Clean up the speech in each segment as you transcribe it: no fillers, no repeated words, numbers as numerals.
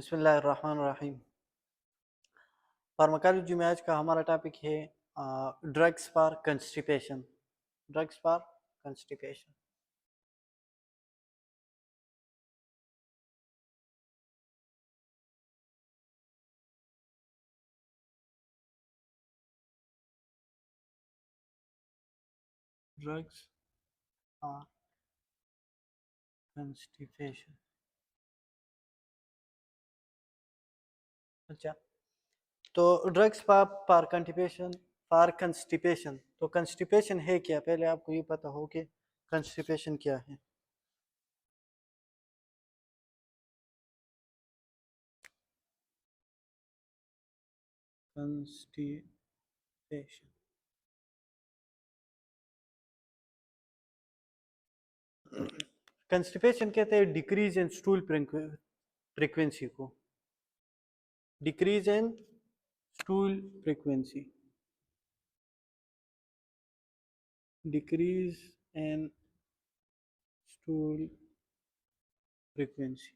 बिस्मिल्लाहिर्रहमानिर्रहीम। फार्माकोलॉजी में आज का हमारा टॉपिक है drugs for constipation. Drugs for constipation. Drugs for constipation. अच्छा, तो ड्रग्स फॉर कंस्टिपेशन, तो कंस्टिपेशन है क्या? पहले आपको ये पता हो कि कंस्टिपेशन क्या है। कंस्टिपेशन कंस्टिपेशन कहते हैं डिक्रीज इन स्टूल फ्रीक्वेंसी को। Decrease in stool frequency, decrease in stool frequency.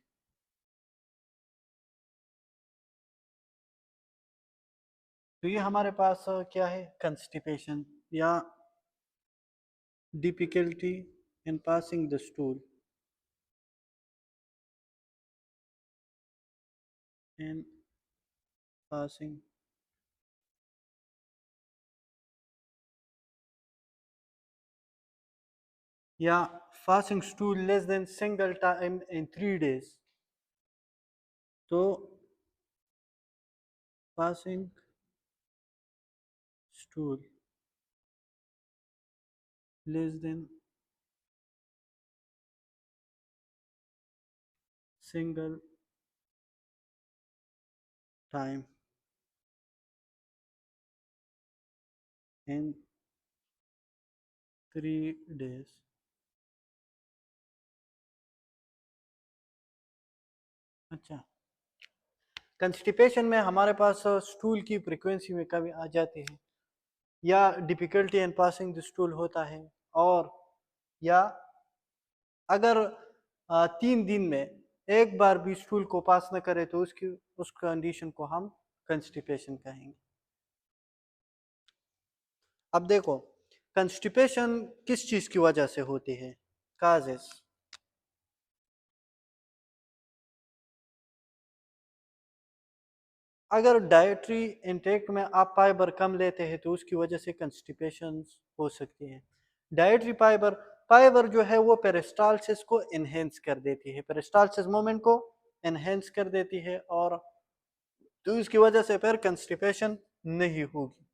तो ये हमारे पास क्या है? कंस्टिपेशन या difficulty in passing the stool, in passing या passing stool less than single time in 3 days। तो passing stool less than single time in 3 days। अच्छा, कंस्टिपेशन में हमारे पास स्टूल की फ्रीक्वेंसी में कमी आ जाती है, या difficulty in passing the stool होता है, और या अगर 3 दिन में एक बार भी स्टूल को पास न करे तो उस कंडीशन को हम कंस्टिपेशन कहेंगे। अब देखो, कंस्टिपेशन किस चीज की वजह से होती है? काजेस। अगर डाइटरी इंटेक में आप फाइबर कम लेते हैं तो उसकी वजह से कंस्टिपेशन हो सकती है। डाइटरी फाइबर फाइबर जो है वो पेरिस्टालसिस को एनहेंस कर देती है, पेरिस्टालसिस मूवमेंट को एनहेंस कर देती है, और तो इसकी वजह से फिर कंस्टिपेशन नहीं होगी।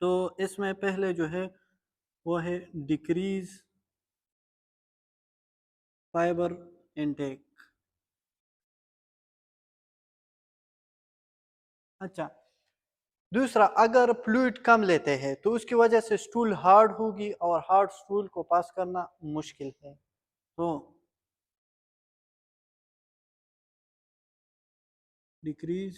तो इसमें पहले जो है वो है डिक्रीज फाइबर इनटेक। अच्छा, दूसरा, अगर फ्लूइड कम लेते हैं तो उसकी वजह से स्टूल हार्ड होगी और हार्ड स्टूल को पास करना मुश्किल है। तो डिक्रीज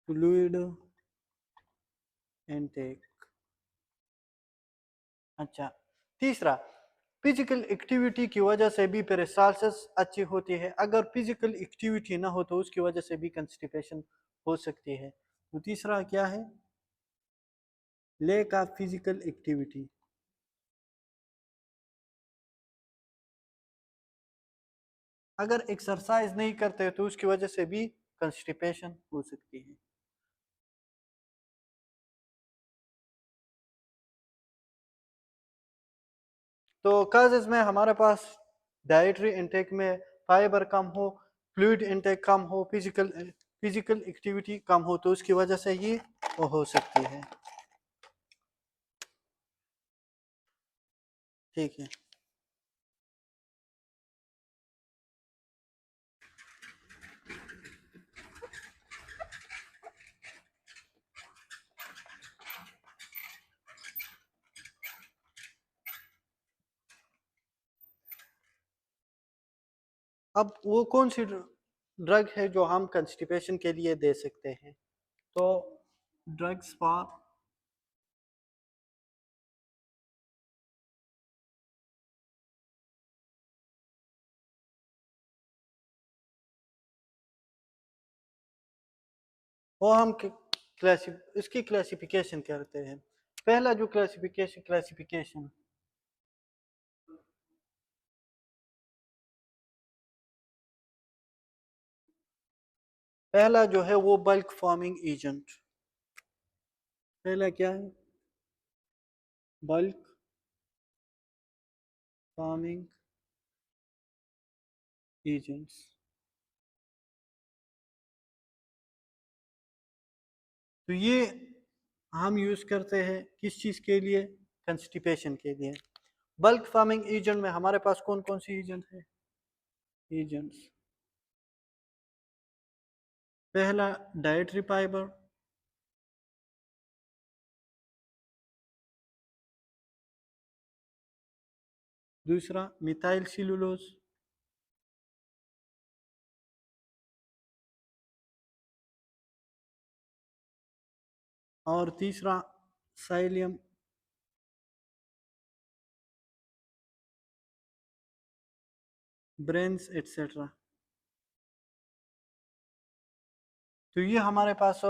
फ्लूइड इनटेक। अच्छा, तीसरा, फिजिकल एक्टिविटी की वजह से भी पेरिस्टालसिस अच्छी होती है। अगर फिजिकल एक्टिविटी ना हो तो उसकी वजह से भी कंस्टिपेशन हो सकती है। तो तीसरा क्या है? Lack of physical activity. अगर एक्सरसाइज नहीं करते तो उसकी वजह से भी कंस्टिपेशन हो सकती है। तो काजेज में हमारे पास डाइटरी इंटेक में फाइबर कम हो, फ्लूइड इंटेक कम हो, फिजिकल एक्टिविटी कम हो, तो उसकी वजह से ये हो सकती है। ठीक है। अब वो कौन सी ड्रग है जो हम कंस्टिपेशन के लिए दे सकते हैं? तो ड्रग्स फॉर और हम इसकी क्लासिफिकेशन करते हैं। पहला जो क्लासिफिकेशन पहला जो है वो बल्क फॉर्मिंग एजेंट। पहला क्या है? Bulk forming agents. तो ये हम यूज करते हैं किस चीज के लिए? कंस्टिपेशन के लिए। बल्क फार्मिंग एजेंट में हमारे पास कौन कौन सी एजेंट है? एजेंट्स, पहला डाइटरी फाइबर, दूसरा मिथाइल सेलुलोज, और तीसरा साइलियम ब्रेन्स एटसेट्रा। तो ये हमारे पास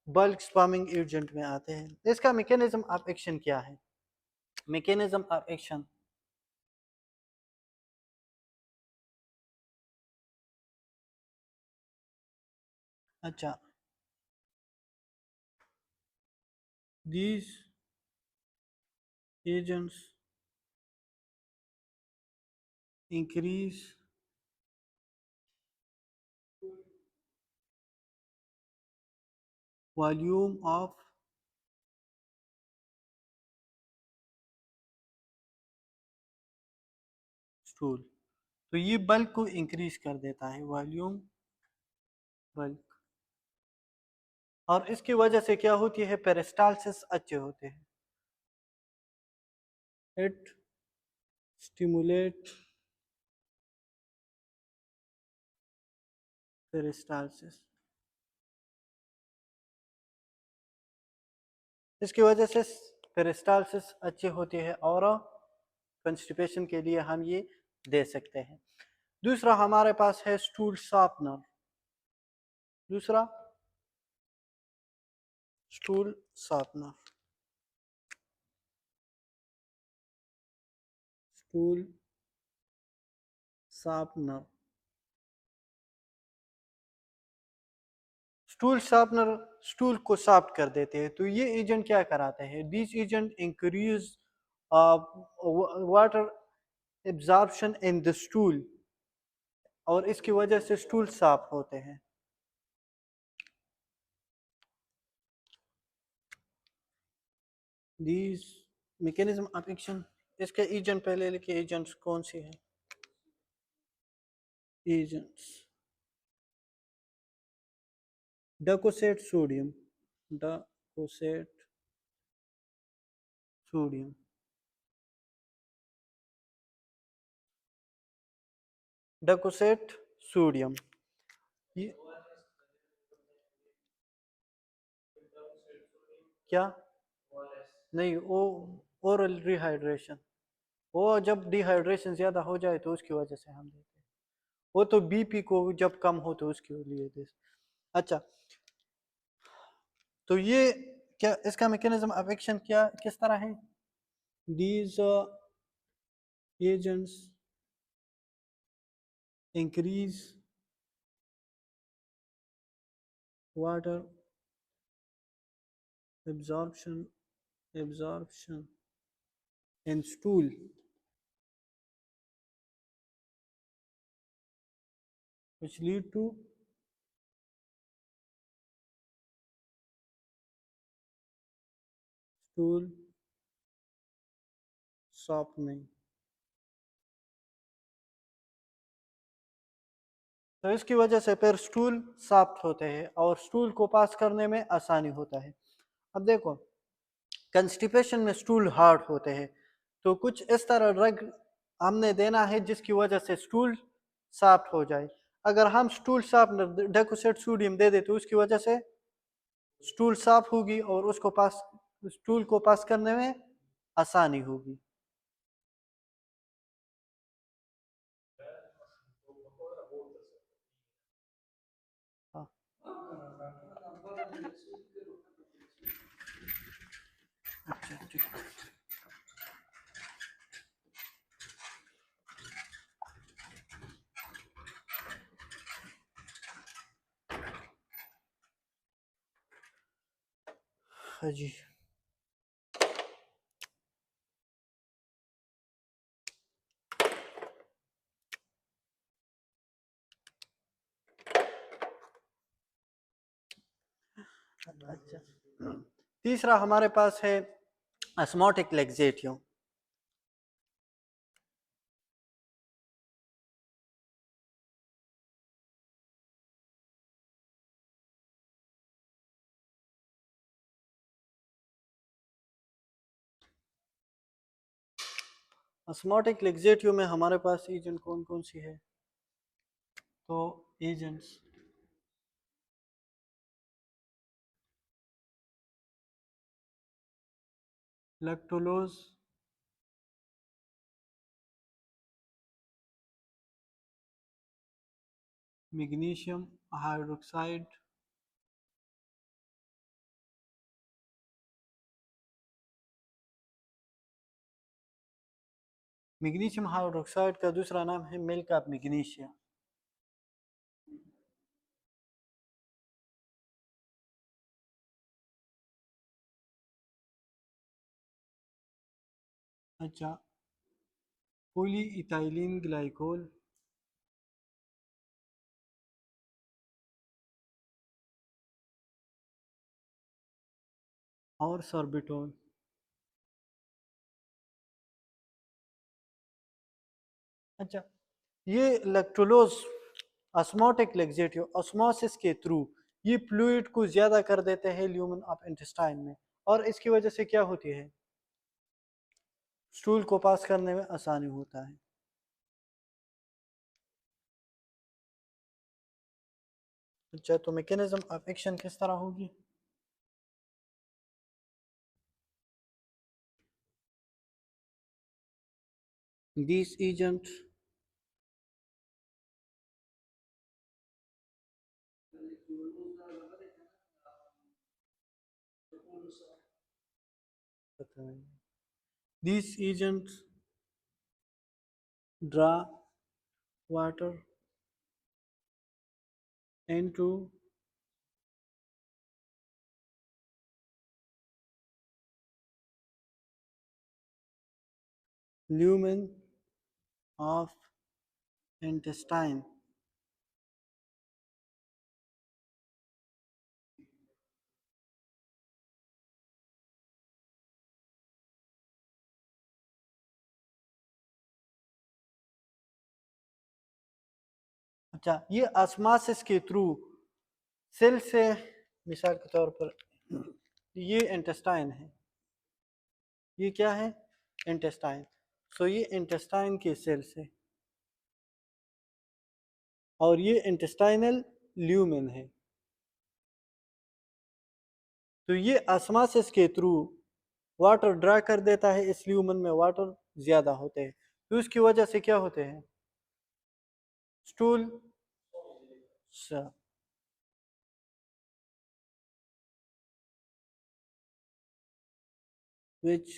बल्क फार्मिंग एजेंट में आते हैं। इसका मैकेनिज्म ऑफ एक्शन क्या है? मैकेनिज्म ऑफ एक्शन, अच्छा, these agents increase volume of stool। तो ये बल्क को इंक्रीज कर देता है, वॉल्यूम बल्क। और इसकी वजह से क्या होती है? पेरिस्टालसिस अच्छे होते हैं। It stimulate peristalsis. इसकी वजह से पेरिस्टालसिस अच्छे होते हैं और कंस्टिपेशन के लिए हम ये दे सकते हैं। दूसरा हमारे पास है स्टूल शार्पनर। दूसरा stool sharpener, stool sharpener. Stool sharpener stool को सॉफ्ट कर देते हैं। तो ये एजेंट क्या कराते हैं? This agent increase water absorption in the stool, और इसकी वजह से स्टूल साफ होते हैं। दिस मैकेनिज्म ऑफ एक्शन, इसके एजेंट पहले लिखिए, एजेंट्स कौन से हैं? Agents, docusate sodium, docusate sodium, docusate sodium. ये क्या? नहीं, वो ओरल रिहाइड्रेशन, वो जब डिहाइड्रेशन ज्यादा हो जाए तो उसकी वजह से हम देते हैं। वो तो बीपी को जब कम हो तो उसके लिए दे। अच्छा, तो ये क्या इसका मैकेनिज्म ऑफ एक्शन क्या किस तरह है? These agents increase water absorption in stool, which lead to stool softening। तो इसकी वजह से फिर स्टूल सॉफ्ट होते हैं और स्टूल को पास करने में आसानी होता है। अब देखो, कंस्टिपेशन में स्टूल हार्ड होते हैं, तो कुछ इस तरह ड्रग हमने देना है जिसकी वजह से स्टूल सॉफ्ट हो जाए। अगर हम स्टूल सॉफ्ट डेकोसेट सोडियम दे दे तो उसकी वजह से स्टूल साफ होगी और उसको पास स्टूल को पास करने में आसानी होगी। हाँ। हाँ जी। अच्छा, तीसरा हमारे पास है ऑस्मोटिक लैक्सेटिव। ऑस्मोटिक लैक्सेटिव में हमारे पास एजेंट कौन कौन सी है? तो agents लैक्टोलोज, magnesium hydroxide, magnesium hydroxide का दूसरा नाम है मिल्क ऑफ मैग्नीशिया। अच्छा, पॉली इथाइलिन ग्लाइकोल, और सॉर्बिटोल। अच्छा, ये लैक्टोलोज ऑस्मोटिक लैक्सेटिव ऑस्मोसिस के थ्रू ये फ्लूइड को ज़्यादा कर देते हैं ल्यूमन ऑफ इंटेस्टाइन में, और इसकी वजह से क्या होती है? स्टूल को पास करने में आसानी होता है। अच्छा, तो मैकेनिज्म ऑफ एक्शन किस तरह होगी? This agent these agents draw water into lumen of intestine. अच्छा, ये ऑस्मोसिस के थ्रू सेल से, मिसाल के तौर पर ये इंटेस्टाइन है, ये क्या है? इंटेस्टाइन। सो ये इंटेस्टाइन के सेल से, और ये इंटेस्टाइनल ल्यूमेन है। तो ये ऑस्मोसिस के थ्रू वाटर ड्रा कर देता है, इस ल्यूमेन में वाटर ज़्यादा होते हैं, तो उसकी वजह से क्या होते हैं? Stool which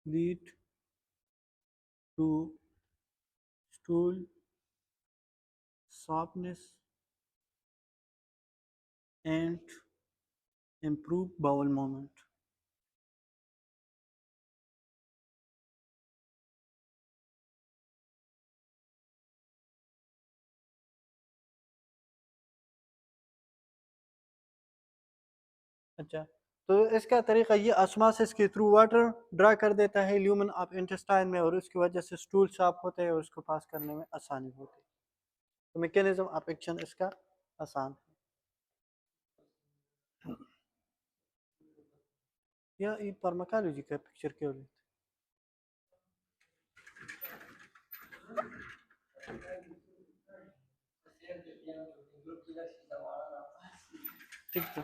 lead to stool softness and improve bowel movement. अच्छा, तो इसका तरीका ये ऑस्मोसिस के थ्रू वाटर ड्रा कर देता है ल्यूमन ऑफ इंटेस्टाइन में, और उसकी वजह से स्टूल साफ होते हैं और उसको पास करने में आसानी होती है। तो मैकेनिज्म ऑफ एक्शन इसका आसान है। या ये फार्माकोलॉजी का पिक्चर क्यों लेते? ठीक है,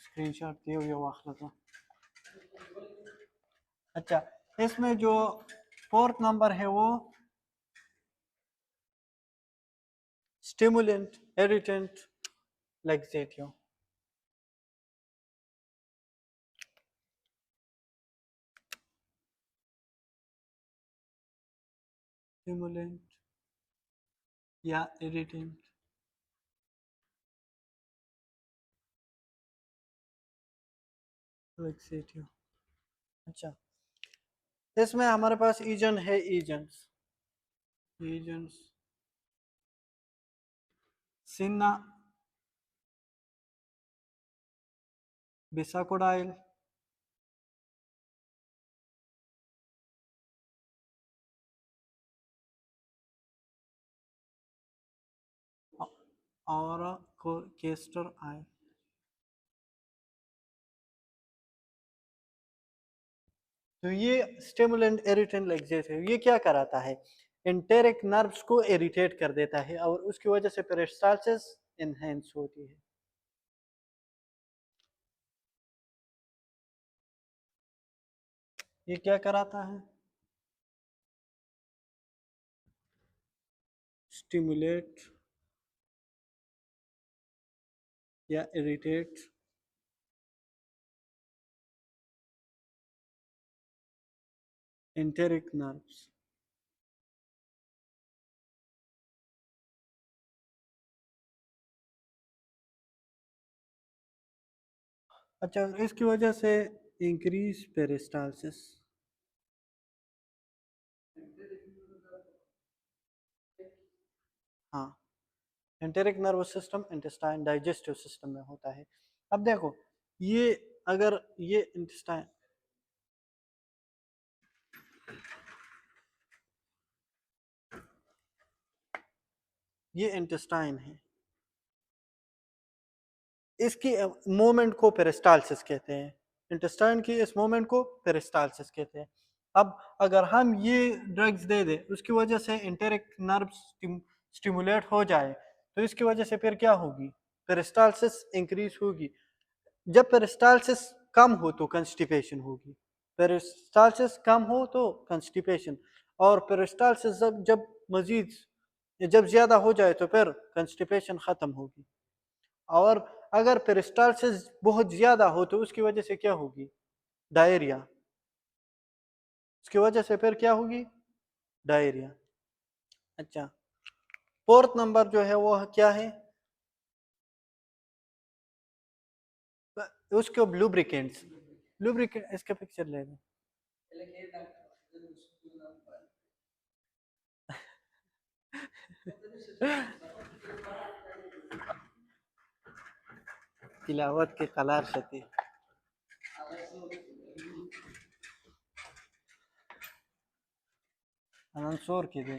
स्क्रीन शॉट दिए हुए वाखला था। अच्छा, इसमें जो फोर्थ नंबर है वो stimulant, irritant, laxative. Stimulant या irritant, laxative. अच्छा, इसमें हमारे पास एजेंट है, एजेंट्स, एजेंट्स सिन्ना, बिसाकोडाइल, और केस्टर आयल। तो ये स्टिमुलेंट इरिटेंट लैक्सेटिव ये क्या कराता है, एंटेरिक नर्व्स को इरिटेट कर देता है और उसकी वजह से पेरिस्टाल्सिस एनहेंस होती है। ये क्या कराता है, स्टिमुलेट या इरिटेट एंटेरिक नर्व्स। अच्छा, इसकी वजह से इंक्रीज पेरिस्टाल्सिस। हाँ, enteric nervous system intestine digestive system में होता है। अब देखो, ये अगर ये इंटेस्टाइन, ये इंटेस्टाइन है, इसकी मूवमेंट को पेरिस्टाल्सिस कहते हैं, इंटेस्टाइन की इस मूवमेंट को पेरिस्टाल्सिस कहते हैं। अब अगर हम ये ड्रग्स दे दें, उसकी वजह से इंटेरिक नर्व स्टिमुलेट हो जाए, तो इसकी वजह से फिर क्या होगी, पेरिस्टाल्सिस इंक्रीज होगी। जब पेरिस्टाल्सिस कम हो तो कंस्टिपेशन होगी, पेरिस्टाल्सिस कम हो तो कंस्टिपेशन, और पेरिस्टाल्सिस जब मजीद जब ज्यादा हो जाए तो फिर कंस्टिपेशन खत्म होगी। और अगर पेरिस्टाल्सिस बहुत ज्यादा हो तो उसकी वजह से क्या होगी, डायरिया, उसकी वजह से फिर क्या होगी, डायरिया। अच्छा, फोर्थ नंबर जो है वो क्या है, उसको लुब्रिकेंट्स, लुब्रिकेंट इसका पिक्चर ले लें। तिलावत के कलार शती अनंसोर के दे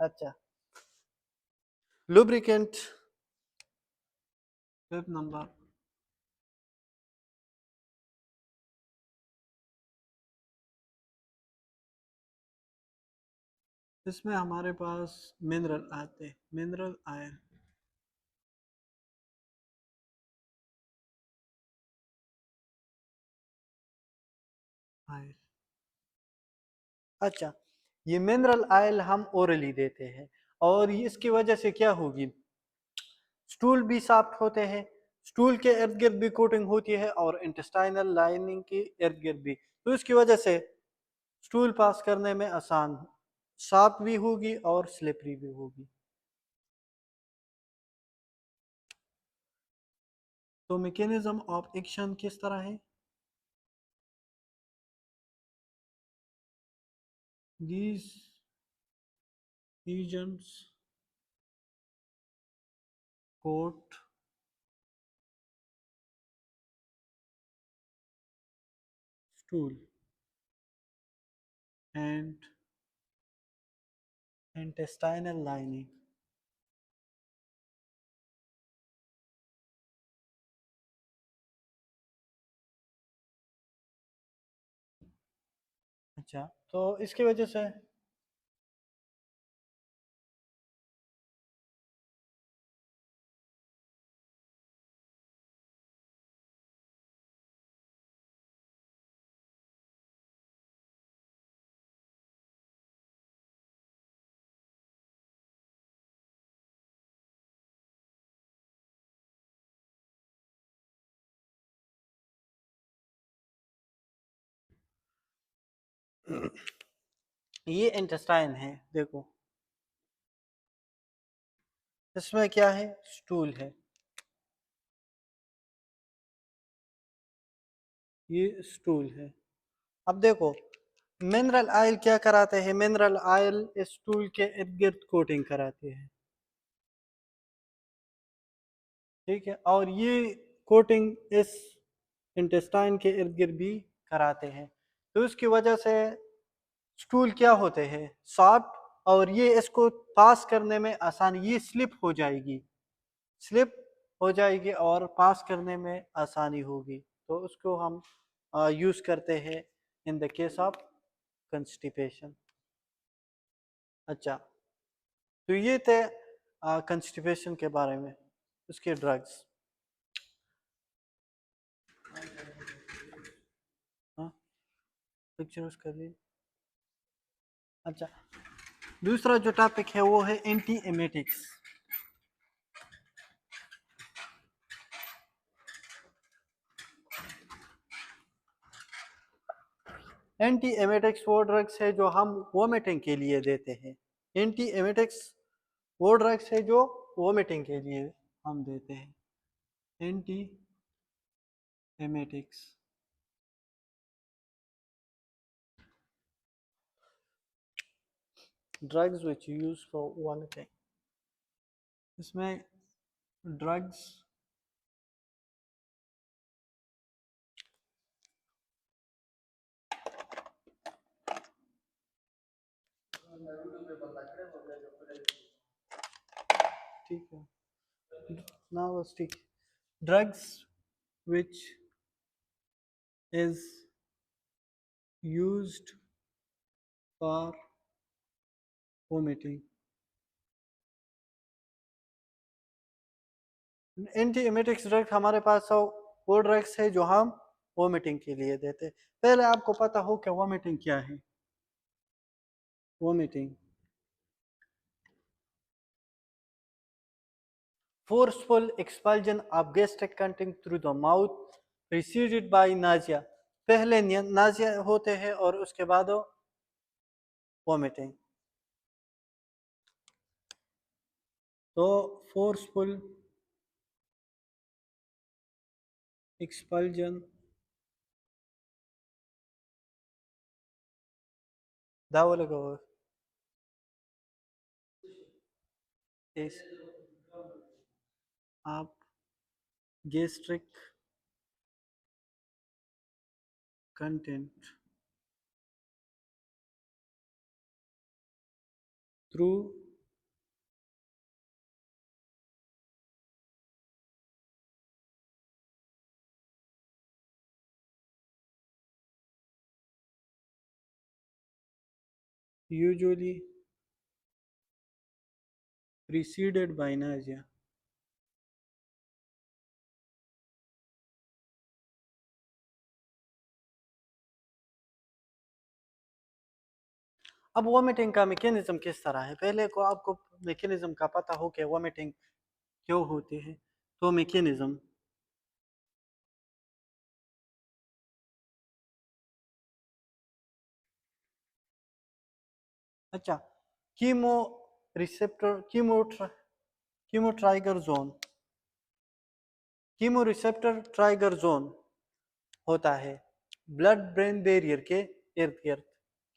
अच्छा, लुब्रिकेंट फिफ्थ नंबर, इसमें हमारे पास मिनरल आते हैं, मिनरल आयन, आयन। अच्छा, ये मिनरल आयल हम ओरली देते हैं और इसकी वजह से क्या होगी, स्टूल भी सॉफ्ट होते हैं, स्टूल के इर्द गिर्द भी कोटिंग होती है और इंटेस्टाइनल लाइनिंग के इर्द गिर्द भी, तो इसकी वजह से स्टूल पास करने में आसान, सॉफ्ट भी होगी और स्लिपरी भी होगी। तो मैकेनिज्म ऑफ एक्शन किस तरह है, these agents coat stool and intestinal lining। अच्छा, तो इसकी वजह से ये इंटेस्टाइन है, देखो इसमें क्या है, स्टूल है, ये स्टूल है। अब देखो मिनरल ऑयल क्या कराते हैं, मिनरल ऑयल स्टूल के इर्द गिर्द कोटिंग कराते हैं, ठीक है, और ये कोटिंग इस इंटेस्टाइन के इर्द गिर्द भी कराते हैं। तो उसकी वजह से स्टूल क्या होते हैं, सॉफ्ट, और ये इसको पास करने में आसानी, ये स्लिप हो जाएगी, स्लिप हो जाएगी और पास करने में आसानी होगी। तो उसको हम यूज़ करते हैं in the case of constipation. अच्छा, तो ये थे कंस्टिपेशन के बारे में, उसके ड्रग्स। हाँ, पिक्चर्स कर ली। अच्छा, दूसरा जो टॉपिक है वो है एंटी एमेटिक्स। एंटी एमेटिक्स वो ड्रग्स है जो हम वोमिटिंग के लिए देते हैं। एंटी एमेटिक्स वो ड्रग्स है जो वोमिटिंग के लिए हम देते हैं। Anti emetics, drugs which use for vomiting. इसमें ड्रग्स ठीक है ना, बस ठीक, drugs which is used for vomiting. Anti emetics drug हमारे पास वो ड्रग्स है जो हम वोमिटिंग के लिए देते हैं। पहले आपको पता हो कि वोमिटिंग क्या है। Vomiting, forceful expulsion of gastric content through the mouth preceded by nausea। पहले नाजिया होते हैं और उसके बाद वोमिटिंग। तो फोर्सफुल एक्सपल्जन, दावा लगा हुआ is of gastric content through usually preceded by nausea। अब वोमिटिंग का मैकेनिज्म किस तरह है, पहले को आपको मैकेनिज्म का पता हो कि वोमिटिंग क्यों होती है। तो मैकेनिज्म, अच्छा, chemo receptor, chemo ट्राइगर zone, chemo receptor ट्राइगर zone होता है ब्लड ब्रेन बैरियर के इर्द गिर्द।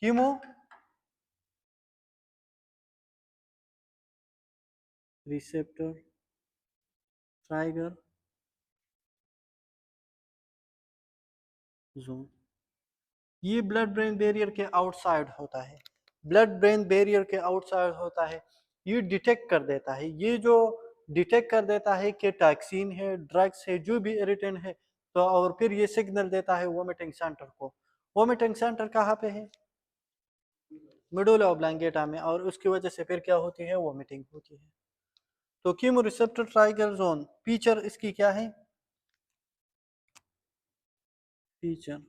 कीमो रिसेप्टर ट्राइगर जोन, ये ब्लड ब्रेन बैरियर के आउटसाइड होता है, ब्लड ब्रेन बैरियर के आउटसाइड होता है। ये डिटेक्ट कर देता है, ये जो डिटेक्ट कर देता है कि टॉक्सिन है, ड्रग्स है, जो भी इरिटेंट है, तो और फिर ये सिग्नल देता है वोमिटिंग सेंटर को। वोमिटिंग सेंटर कहाँ पे है, मिडुला ऑब्लांगेटा में, और उसकी वजह से फिर क्या होती है, वोमिटिंग होती है। तो कीमो रिसेप्टर ट्राइगर जोन, फीचर इसकी क्या है, feature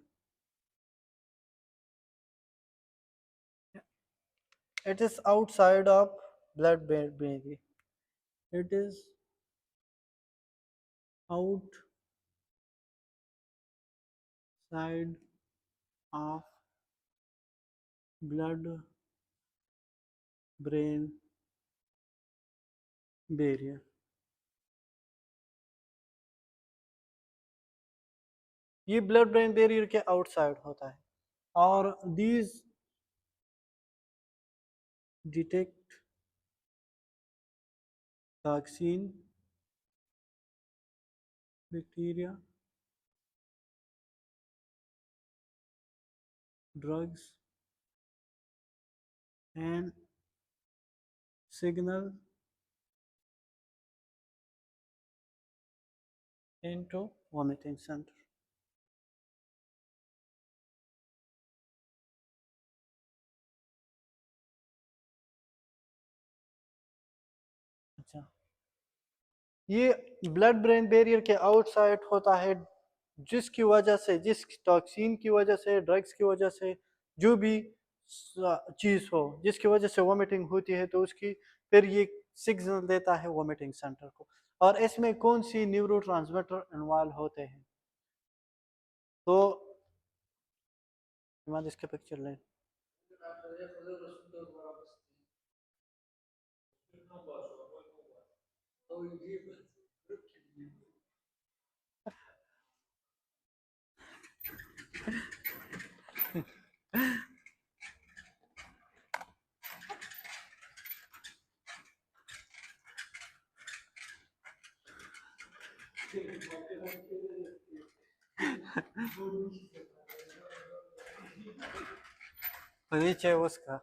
it is outside of blood brain barrier, it is outside of blood brain barrier, ये ब्लड ब्रेन बैरियर के आउटसाइड होता है और these detect toxin, bacteria, drugs and signal into vomiting centre. अच्छा, ये ब्लड ब्रेन बैरियर के outside होता है जिसकी वजह से, जिस टॉक्सिन की वजह से, ड्रग्स की वजह से, जो भी चीज़ हो जिसकी वजह से वोमिटिंग होती है तो उसकी फिर ये सिग्नल देता है वोमिटिंग सेंटर को। और इसमें कौन सी न्यूरो ट्रांसमीटर इन्वॉल्व होते हैं? तो इसके पिक्चर लें। नीचे उसका,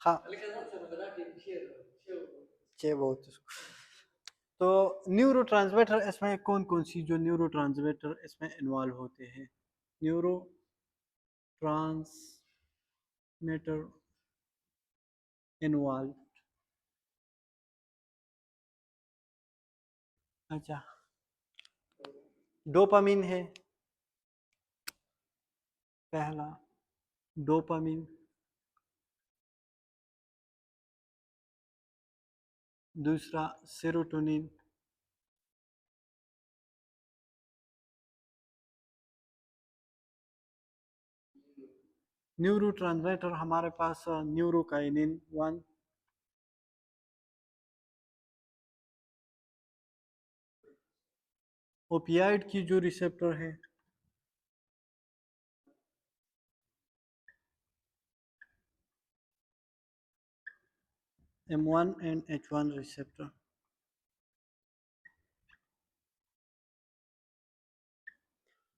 हाँ चे बहुत उसको। तो न्यूरो ट्रांसमीटर इसमें कौन कौन सी जो न्यूरो ट्रांसमीटर इसमें इन्वॉल्व होते हैं? न्यूरो ट्रांसमीटर इन्वॉल्व, अच्छा, डोपामिन है पहला, डोपामिन, दूसरा सेरोटोनिन, न्यूरो ट्रांसमीटर हमारे पास न्यूरोकाइनिन 1, ओपियाइड की जो रिसेप्टर है M1 and H1 receptor.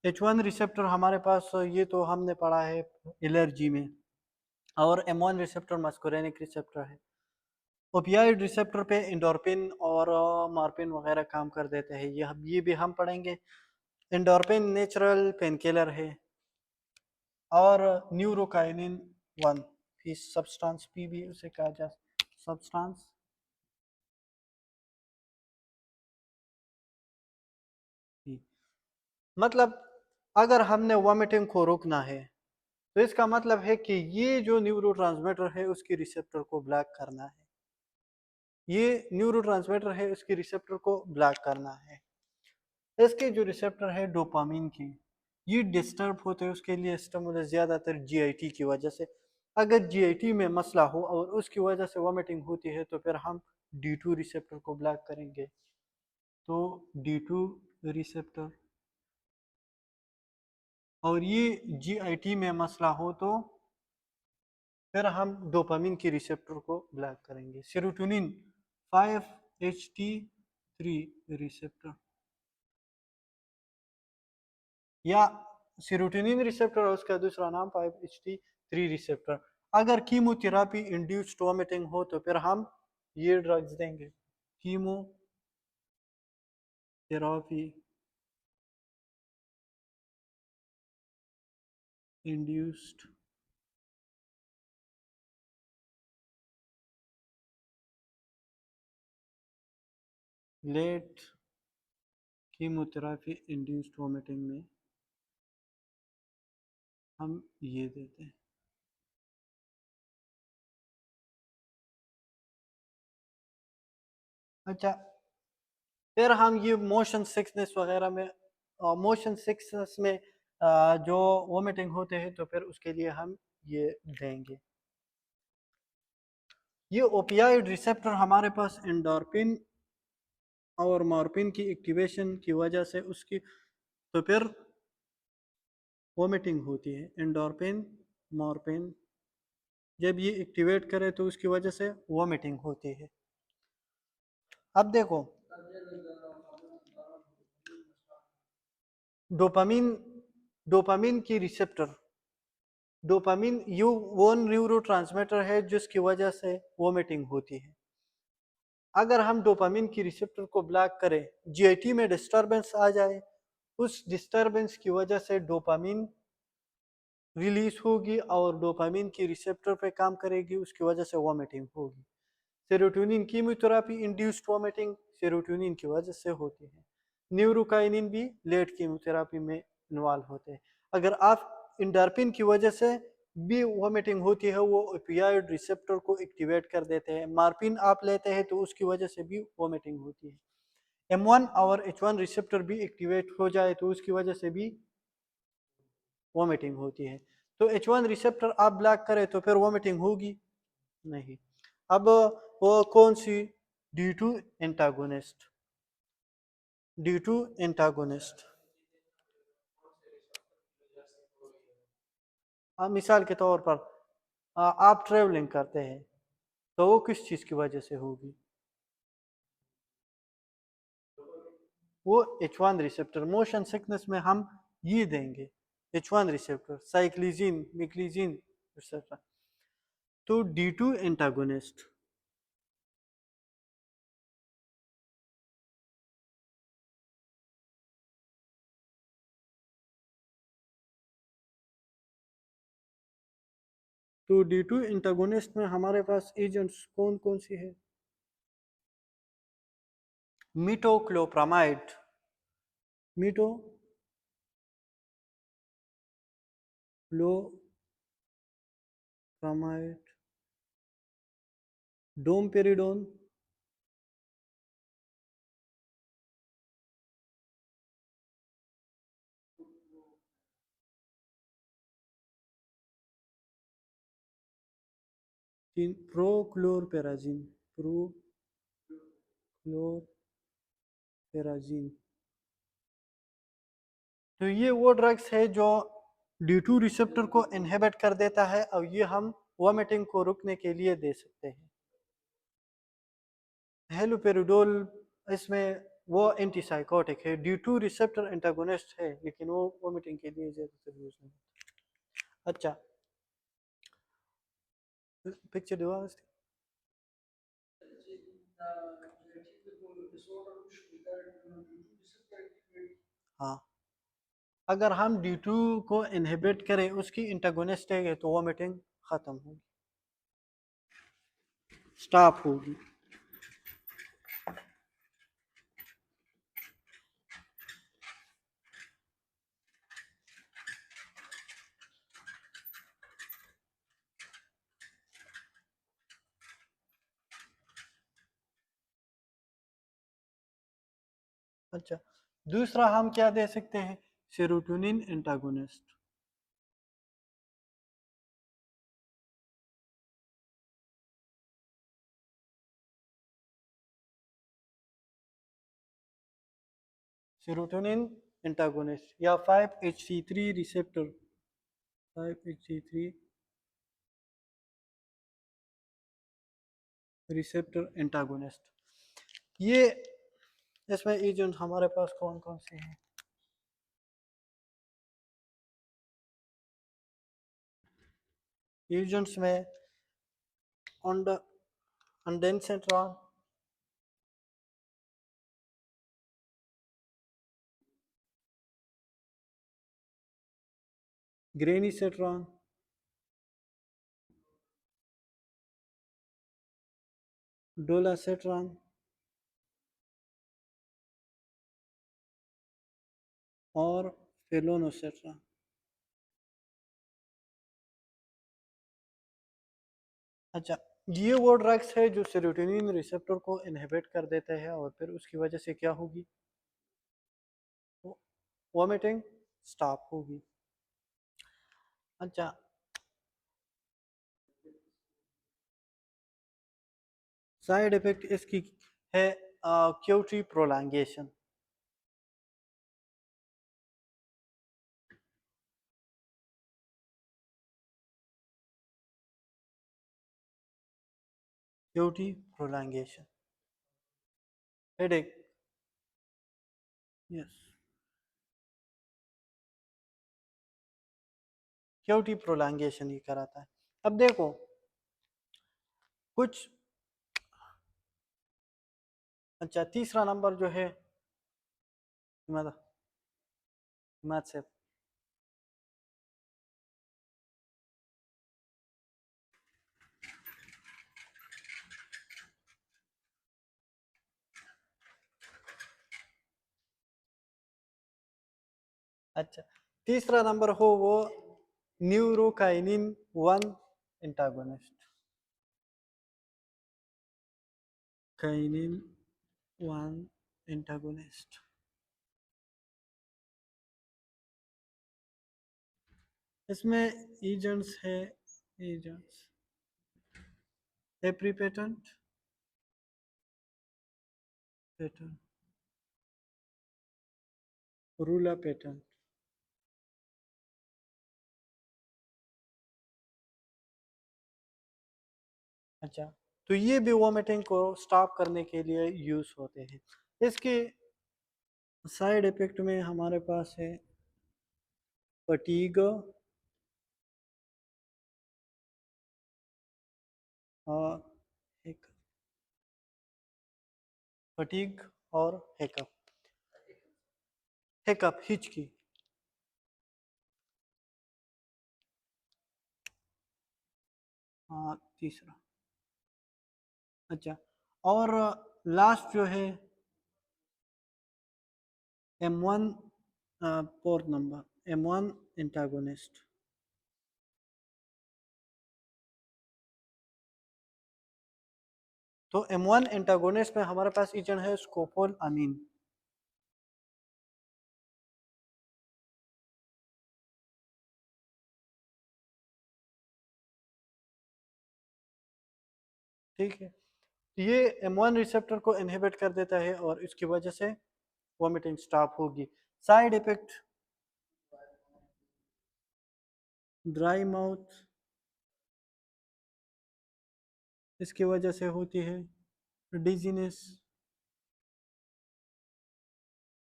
H1 receptor हमारे पास ये तो हमने पढ़ा है एलर्जी में, और M1 रिसेप्टर मस्कुरेनिक रिसेप्टर है। ओपियाइड रिसेप्टर पे इंडोर्फिन और मॉर्फिन वगैरह काम कर देते हैं, ये भी हम पढ़ेंगे। इंडोर्फिन नेचुरल पेन किलर है, और न्यूरोकाइनिन 1 भी सब्सटेंस, पी भी उसे कहा जा सब्सटेंस। मतलब अगर हमने वोमिटिंग को रोकना है तो इसका मतलब है कि ये जो न्यूरोट्रांसमीटर है उसकी रिसेप्टर को ब्लॉक करना है, ये न्यूरोट्रांसमीटर है उसकी रिसेप्टर को ब्लॉक करना है। इसके जो रिसेप्टर है डोपामिन की, ये डिस्टर्ब होते हैं, उसके लिए स्टिमुलस ज़्यादातर जीआईटी की वजह से। अगर जीआईटी में मसला हो और उसकी वजह से वोमिटिंग होती है तो फिर हम डी टू रिसेप्टर को ब्लॉक करेंगे। तो डी टू रिसेप्टर, और ये जीआईटी में मसला हो तो फिर हम डोपामिन की रिसेप्टर को ब्लॉक करेंगे। सेरोटोनिन 5HT3 रिसेप्टर, या सेरोटोनिन रिसेप्टर और उसका दूसरा नाम 5HT3 रिसेप्टर। अगर कीमोथेरापी इंड्यूस्ड वोमिटिंग हो तो फिर हम ये ड्रग्स देंगे, chemotherapy induced late chemotherapy induced vomiting में हम ये देते हैं। अच्छा, फिर हम ये मोशन सिकनेस वगैरह में, मोशन सिकनेस में जो वोमिटिंग होते हैं तो फिर उसके लिए हम ये देंगे। ये ओपियाइड रिसेप्टर हमारे पास एंडोर्फिन और मॉर्फिन की एक्टिवेशन की वजह से उसकी तो फिर वोमिटिंग होती है। एंडोर्फिन मॉर्फिन जब ये एक्टिवेट करे तो उसकी वजह से वोमिटिंग होती है। अब देखो डोपामिन, डोपामिन की रिसेप्टर, डोपामिन यू वो न्यूरोट्रांसमीटर है जिसकी वजह से वोमिटिंग होती है। अगर हम डोपामिन की रिसेप्टर को ब्लॉक करें, जीआईटी में डिस्टरबेंस आ जाए, उस डिस्टरबेंस की वजह से डोपामिन रिलीज होगी और डोपामिन की रिसेप्टर पे काम करेगी, उसकी वजह से वोमिटिंग होगी। Serotonin chemotherapy induced vomiting serotonin की वजह से होती है। न्यूरोकाइनिन भी लेट कीमोथेरेपी में इन्वॉल्व होते हैं। अगर आप इंडोर्फिन की वजह से भी वोमिटिंग होती है, वो ओपियाइड रिसेप्टर को एक्टिवेट कर देते हैं। मार्फिन आप लेते हैं तो उसकी वजह से भी वोमिटिंग होती है। M1 और H1 रिसेप्टर भी एक्टिवेट हो जाए तो उसकी वजह से भी वोमिटिंग होती है। तो H1 रिसेप्टर आप ब्लॉक करें तो फिर वोमिटिंग होगी नहीं। अब वो कौन सी, D2 एंटागोनिस्ट, D2 एंटागोनिस्ट। मिसाल के तौर पर आप ट्रेवलिंग करते हैं तो वो किस चीज़ की वजह से होगी, वो H1 रिसेप्टर। मोशन सिकनेस में हम ये देंगे H1 रिसेप्टर, साइक्लिजिन मिक्लिजिन एक्सेट्रा। तो D2 एंटागोनिस्ट, तो D2 एंटागोनिस्ट में हमारे पास एजेंट्स कौन कौन सी है। मीटोक्लोप्रामाइड, मीटोक्लोप्रामाइड, डोमपेरिडोन, प्रोक्लोरपेराजिन, प्रोक्लोरपेराजिन। तो ये वो ड्रग्स है जो D2 रिसेप्टर को इनहिबिट कर देता है और ये हम वोमिटिंग को रुकने के लिए दे सकते हैं। हेलोपेरिडोल इसमें वो एंटीसाइकोटिक है, D2 रिसेप्टर एंटागोनिस्ट है लेकिन वो वोमिटिंग के लिए ज्यादातर यूज नहीं। अच्छा पिक्चर दिवा इसकी। हाँ, अगर हम D2 को इनहिबिट करें, उसकी इंटागोनिस्ट है तो वोमिटिंग खत्म होगी, स्टॉप होगी। अच्छा, दूसरा हम क्या दे सकते हैं, सेरोटोनिन एंटागोनिस्ट। सेरोटोनिन एंटागोनिस्ट या 5-HT3 receptor, 5-HT3 receptor antagonist. ये इसमें एजेंट हमारे पास कौन कौन से हैं। एजेंट्स में अंडेनसेट्रॉन, ग्रेनीसेट्रॉन, डोलासेट्रॉन और फेलोनोसेट्रॉन। अच्छा, ये वो ड्रग्स है जो सेरोटोनिन रिसेप्टर को इनहिबिट कर देते हैं और फिर उसकी वजह से क्या होगी, वोमिटिंग स्टॉप होगी। अच्छा, साइड इफेक्ट इसकी है QT prolongation. QT prolongation, headache, yes, QT prolongation ही कराता है। अब देखो कुछ, अच्छा तीसरा नंबर जो है मैथ से, अच्छा तीसरा नंबर हो वो न्यूरोकाइनिन 1 एंटागोनिस्ट, काइनिन 1 एंटागोनिस्ट। इसमें एजेंट्स है, एजेंट्स एप्रीपेटेंट, पेटेंट, रूला पेटेंट। अच्छा, तो ये भी वोमिटिंग को स्टॉप करने के लिए यूज होते हैं। इसके साइड इफेक्ट में हमारे पास है फटीग और एक फटीग और हिकअप, हिकअप हिचकी। हाँ तीसरा, अच्छा और लास्ट जो है M1, fourth number M1 antagonist. तो M1 एंटागोनिस्ट में हमारे पास एजेंट है स्कोपोल अमीन। ठीक है, ये M1 रिसेप्टर को इनहिबिट कर देता है और इसकी वजह से वोमिटिंग स्टॉप होगी। साइड इफेक्ट ड्राई माउथ इसकी वजह से होती है, डिजीनेस,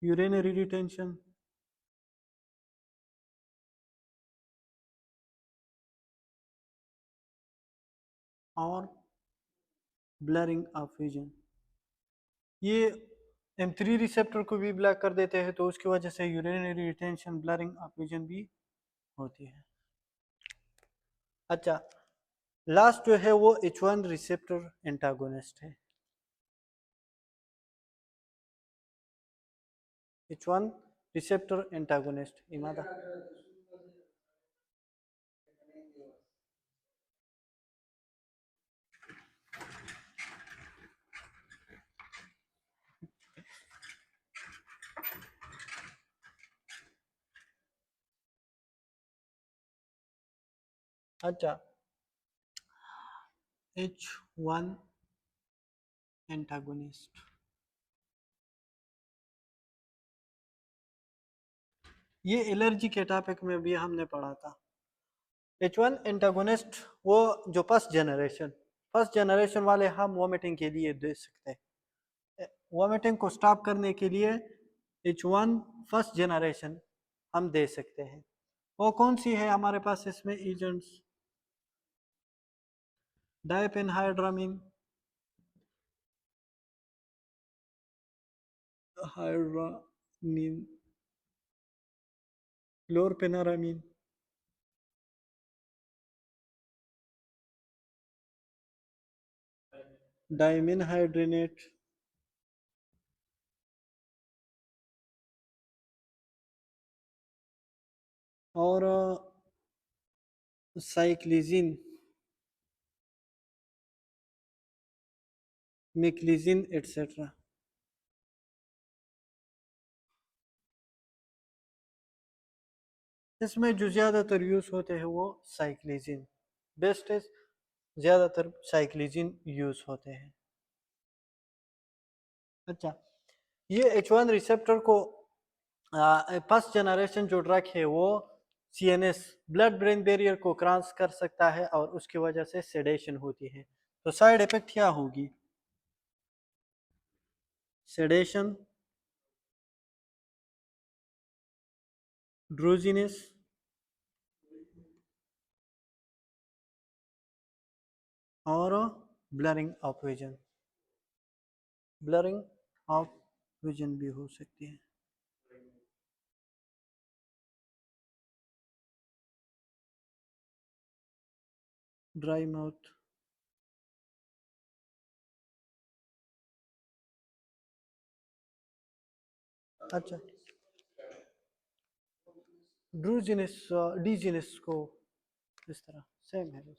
यूरिनरी रिटेंशन और ब्लरिंग ऑफ विजन। ये M3 रिसेप्टर को भी ब्लॉक कर देते हैं तो उसकी वजह से urinary retention, blurring of vision भी होती है। अच्छा लास्ट जो है वो H1 रिसेप्टर एंटागोनिस्ट है। H1 receptor antagonist इमादा। अच्छा H1 एंटागोनिस्ट, ये एलर्जी के टॉपिक में भी हमने पढ़ा था। H1 एंटागोनिस्ट वो जो फर्स्ट जनरेशन वाले हम वोमिटिंग के लिए दे सकते हैं। वोमिटिंग को स्टॉप करने के लिए H1 फर्स्ट जनरेशन हम दे सकते हैं। वो कौन सी है हमारे पास इसमें एजेंट्स, डायपेनहाइड्रामीन, हाइड्रामीन, क्लोरपेनारामीन, डाइमिनहाइड्रेनेट और साइक्लिजिन, मिक्लिजिन एटसेट्रा। इसमें जो ज़्यादातर यूज़ होते हैं वो साइक्लिजिन बेस्ट है, ज़्यादातर साइक्लिजिन यूज़ होते हैं। अच्छा, ये H1 रिसेप्टर को फर्स्ट जनरेशन जो ड्रग है वो CNS ब्लड ब्रेन बैरियर को क्रॉस कर सकता है और उसकी वजह से सेडेशन होती है। तो साइड इफेक्ट क्या होगी? सेडेशन, ड्रोजीनेस और blurring of vision. Blurring of vision भी हो सकती है। ड्राई माउथ, अच्छा ड्रूजीनेस, डीजीनेस को इस तरह सेम है।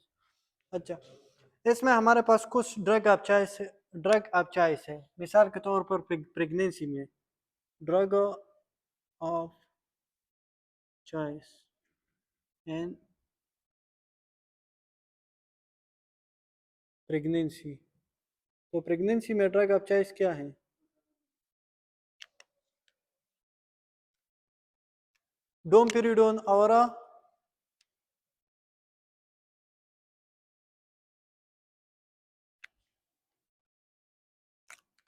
अच्छा, इसमें हमारे पास कुछ ड्रग ऑफ चॉइस है। मिसाल के तौर पर प्रेगनेंसी में drug of choice and pregnancy. तो प्रेगनेंसी में ड्रग ऑफ चॉइस क्या है? डोमपेरिडोन और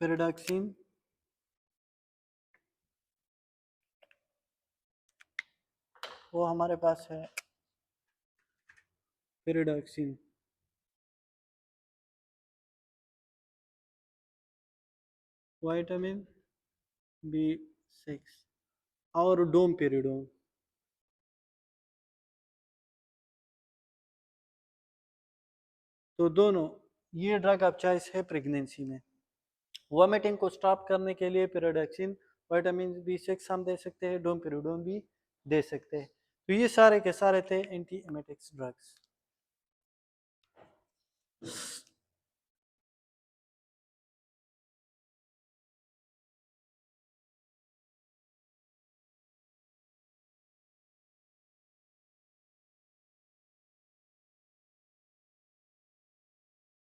पेरिडॉक्सिन, वो हमारे पास है पेरिडॉक्सिन। विटामिन B6 और डोमपेरिडोन। तो दोनों ये ड्रग ऑफ चॉइस है प्रेगनेंसी में। वोमिटिंग को स्टॉप करने के लिए पेरिडॉक्सिन, विटामिन B6 हम दे सकते हैं, डोमपेरिडोन भी दे सकते हैं। तो ये सारे के सारे थे एंटी एमेटिक्स ड्रग्स।